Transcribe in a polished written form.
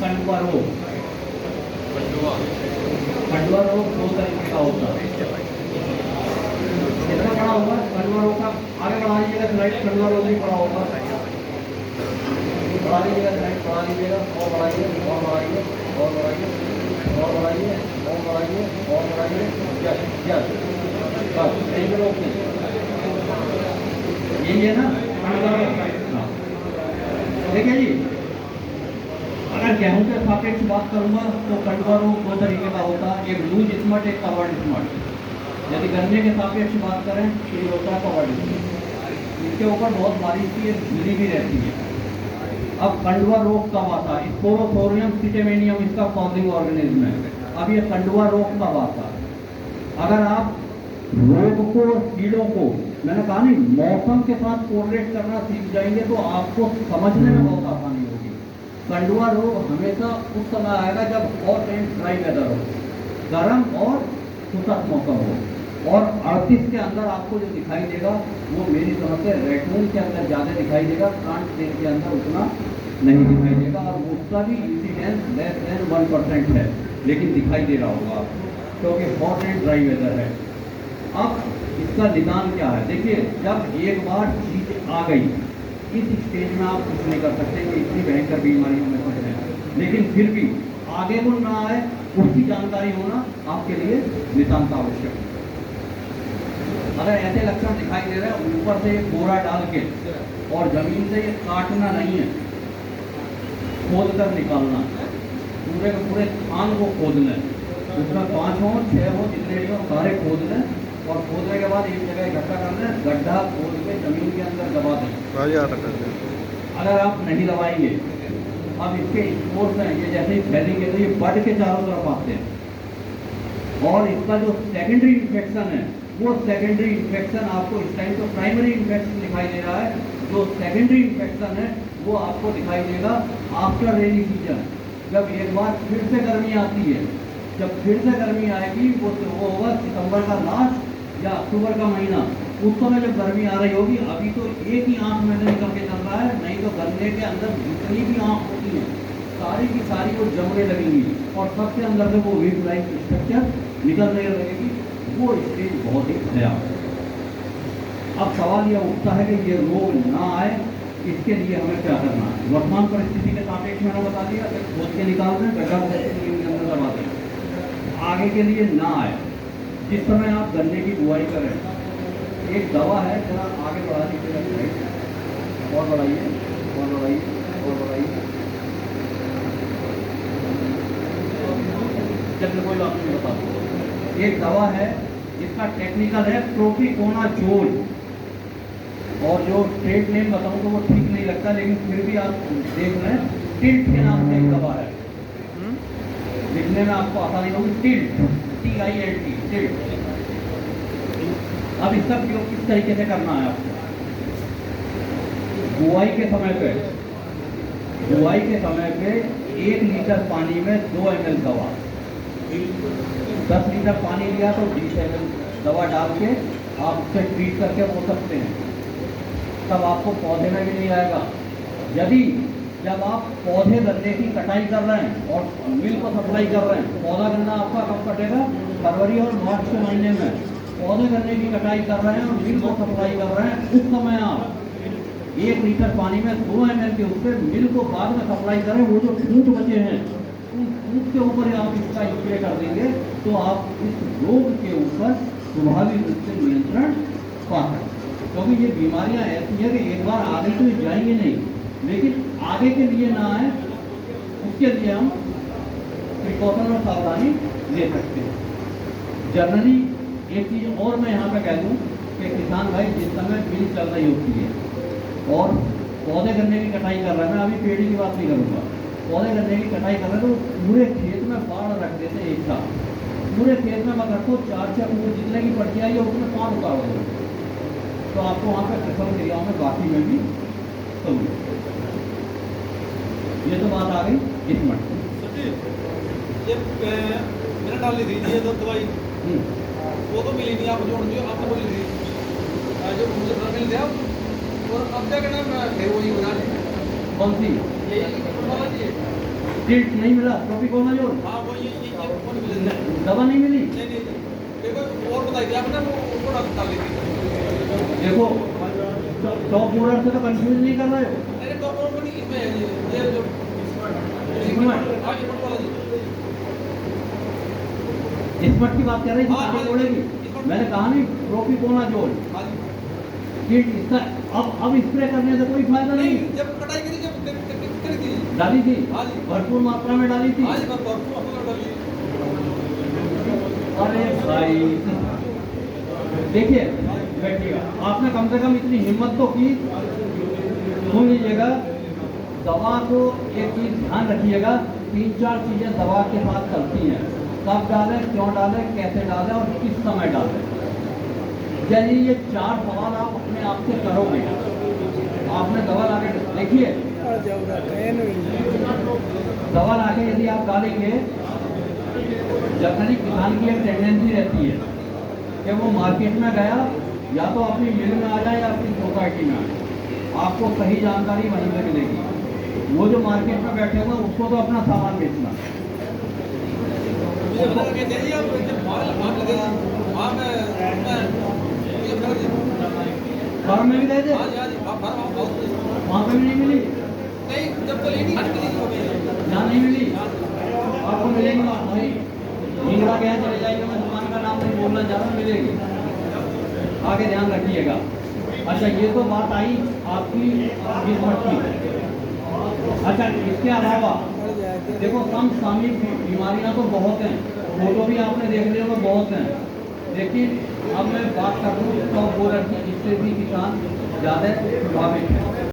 कंडवा रोग। कंडवा रोग दो तरीके का होता है। कितना बड़ा होगा कंडवा रोग का? आगे बढ़ा लीजिएगा स्लाइड। कंडवा रोग भी बड़ा होगा। बढ़ा लीजिएगा स्लाइड, बढ़ा लीजिएगा और बढ़ाइए और बढ़ाइए और बढ़ाइए और बढ़ाइए और बढ़ाइए और बढ़ाइए। यस यस, बस यही पे रोक दें। यही है ना कंडवा रोग? हाँ देखिए जी, अगर गेहूं के सापेक्ष बात करूंगा तो कंडवा रोग दो तरीके का होता है, एक लूज स्मट, एक कवर्ड स्मट। यदि गन्ने के सापेक्ष बात करें तो ये होता है कवर्ड स्मट। इसके ऊपर बहुत बारिश की गिरी भी रहती है। अब कंडवा रोग कब आता है? स्पोरोथोरियम सिटेमेनियम इसका कॉजिंग ऑर्गेनिज्म है। अब ये कंडवा रोग कब आता है? अगर आप रोग को, कीड़ों को, मैंने कहा नहीं, मौसम के साथ कोरिलेट करना सीख जाएंगे तो आपको समझने में बहुत आसानी होगी। कंडवा रोग हमेशा उस समय आएगा जब हॉट एंड ड्राई वेदर हो, गर्म और शुष्क मौसम हो। और 38 के अंदर आपको जो दिखाई देगा वो मेरी समझ से रेटून के अंदर ज़्यादा दिखाई देगा, प्लांट सेल के अंदर उतना नहीं दिखाई देगा। और उसका भी इंसिडेंस लेस देन 1% है, लेकिन दिखाई दे रहा होगा आपको क्योंकि हॉट एंड ड्राई वेदर है। अब इसका निदान क्या है? देखिए, जब एक बार चीज आ गई इस स्टेज में आप कुछ नहीं कर सकते कि इतनी भयंकर बीमारियों में फंस हैं, लेकिन फिर भी आगे वो ना आए उसकी जानकारी होना आपके लिए नितांत आवश्यक है। अगर ऐसे लक्षण दिखाई दे रहे हैं, ऊपर से बोरा डाल के और जमीन से ये काटना नहीं है, खोद कर निकालना, पूरे के पूरे थान को खोद लें, उसमें 5 हो 6 हो जितने भी हो सारे खोद लें और खोदने के बाद एक जगह इकट्ठा कर लें, गड्ढा खोद के जमीन के अंदर दबा दें। अगर आप नहीं दबाएंगे, अब इसके स्पोर्स हैं, ये जैसे ही फैलेंगे तो ये बढ़ के चारों तरफ आते हैं और इसका जो सेकेंडरी इन्फेक्शन है वो सेकेंडरी इन्फेक्शन आपको इस टाइम तो प्राइमरी इन्फेक्शन दिखाई दे रहा है, जो सेकेंडरी इन्फेक्शन है वो आपको दिखाई देगा आफ्टर रेनी सीजन। जब एक बार फिर से गर्मी आती है, जब फिर से गर्मी आएगी वो होगा सितंबर का लास्ट या अक्टूबर का महीना। उस समय जब गर्मी आ रही होगी, अभी तो एक ही आँख में निकल के चल रहा है, नहीं तो गन्ने के अंदर जितनी भी आँख होती है सारी की सारी वो जमने लगेंगी और सबके अंदर से वो वीक लाइक स्ट्रक्चर निकलने लगेगी। वो स्टेज बहुत ही खराब है। अब सवाल यह उठता है कि ये रोग ना आए, इसके लिए हमें क्या करना है? वर्तमान परिस्थिति के सापेक्ष मैंने बता दिया, खोद के निकाल दें, गड्ढा के अंदर दबा दें। आगे के लिए ना आए, जिस समय आप गन्ने की बुआई करें, एक दवा है, जरा आगे बढ़ा दीजिएगा और बढ़ाइए और बढ़ाइए और बढ़ाइए। चलिए कोई बात नहीं, बता दो। एक दवा है, इसका टेक्निकल है प्रोपिकोनाजोल, और जो ट्रेड नेम बताऊं तो वो ठीक नहीं लगता, लेकिन फिर भी आप देख रहे हैं, टिल्ट के नाम से एक दवा है, लिखने में आपको आसानी होगी, टिल्ट, TILT, टिल्ट। अब इसका प्रयोग किस तरीके से करना है आपको? बुआई के समय पे 1 लीटर पानी में 2 ml दवा, 10 लीटर पानी लिया तो 20 ml दवा डाल के आप उससे ट्रीट करके बो सकते हैं। तब आपको पौधे में भी नहीं आएगा। जब आप पौधे गन्ने की कटाई कर रहे हैं और मिल को सप्लाई कर रहे हैं, पौधा गन्ना आपका कब कटेगा? फरवरी और मार्च के महीने में। पौधे गन्ने की कटाई कर रहे हैं और मिल को सप्लाई कर रहे हैं, उस समय आप 1 लीटर पानी में 2 ml के उससे मिल को बाद में सप्लाई करें। वो जो फूट बचे हैं उन फूट के ऊपर आप इसका स्प्रे कर देंगे तो आप इस रोग के ऊपर प्रभावी रूप से नियंत्रण पा सकते हैं। क्योंकि ये बीमारियां ऐसी है कि एक बार आगे तो जाएंगे नहीं, लेकिन आगे के लिए ना आए उसके लिए हम प्रिकॉशन और सावधानी ले सकते हैं। जनरली एक चीज़ और मैं यहाँ पे कह दूँ कि किसान भाई जिस समय मिल चल रही होती है और पौधे गन्ने की कटाई कर रहे हैं, मैं अभी पेड़ी की बात नहीं करूँगा, पौधे गन्ने की कटाई कर रहे हैं तो पूरे खेत में बाढ़ रख देते हैं एक साथ। पूरे खेत में मत रखो, 4 जितने की पर्ची आई है उसमें 5 उतार दो, तो आपको वहाँ पे प्रसव क्रियाओं में बाकी में भी कमी। ये तो बात आ गई इस मट। ये मैंने डाली थी ये तो दवाई, वो तो मिली नहीं, आप जोड़ दियो, आपको मिली थी जो मुझे मिल गया। और अब क्या करना है, फिर वही बना कौन सी? यही टिल्ट नहीं मिला, प्रोपिकोनाजोल हाँ वो ये वो नहीं मिले थे। दवा नहीं मिली। नहीं नहीं नहीं। देखो और बताई थी आपने वो डाल दी थी। देखो टॉप मोडर से तो कंफ्यूज नहीं कर रहे हो। अरे डॉक्टर को नहीं इसमें ये जो स्मर्ट हाँ ये वाला जी। स्मर्ट की बात कर रही थी, हाँ, आगे हाँ, बोलेगी। स्मर्ट। मैंने कहा नहीं प्रोपिकोनाजोल हाँ जी। टिल्ट इसका अब स्प्रे करने से कोई फायदा नहीं नहीं। जब कटाई करी जब करी थी। डाली थी, हाँ जी। भरपूर मात्रा में डाली थी। हाँ जी मैं भरपूर अपना डाली। अरे भाई देखिए बैठिएगा, आपने कम से कम इतनी हिम्मत तो की। सुन लीजिएगा, दवा को एक चीज ध्यान रखिएगा, 3-4 चीजें दवा के साथ चलती हैं। कब डालें, क्यों डालें, कैसे डालें और किस समय डालें। यदि ये 4 सवाल आप अपने आप से करोगे, आपने दवा लाके देखिए, दवा लाके यदि आप डालेंगे, जनरली किसान की एक टेंडेंसी रहती है कि वो मार्केट में गया, या तो अपनी मिल में आ जाए या अपनी सोसाइटी में आए, आपको सही जानकारी वहीं से मिलेगी। वो जो मार्केट में बैठे हुए हैं, उसको तो अपना सामान बेचना। मुझे बता के चाहिए आप जब माल लगे वहाँ मैं ये कर दी। फर्म में भी गए थे, हाँ जी हाँ जी आप भर बहुत वहाँ पे भी नहीं मिली। नहीं जब तो लेनी हटती थी कभी। यहाँ नहीं मिली, आपको मिलेगी वहीं। हिंगड़ा गया चले जाइए, मैं दुकान का नाम नहीं बोलना चाह रहा, मिलेगी। आगे ध्यान रखिएगा। अच्छा ये तो बात आई आपकी किस्मत की। अच्छा इसके अलावा देखो कम सामयिक बीमारियां तो बहुत हैं, फोटो भी आपने देख लिया वो बहुत हैं, लेकिन अब मैं बात कर रहा हूँ टॉप बोलर की, जिससे भी किसान ज़्यादा प्रभावित है।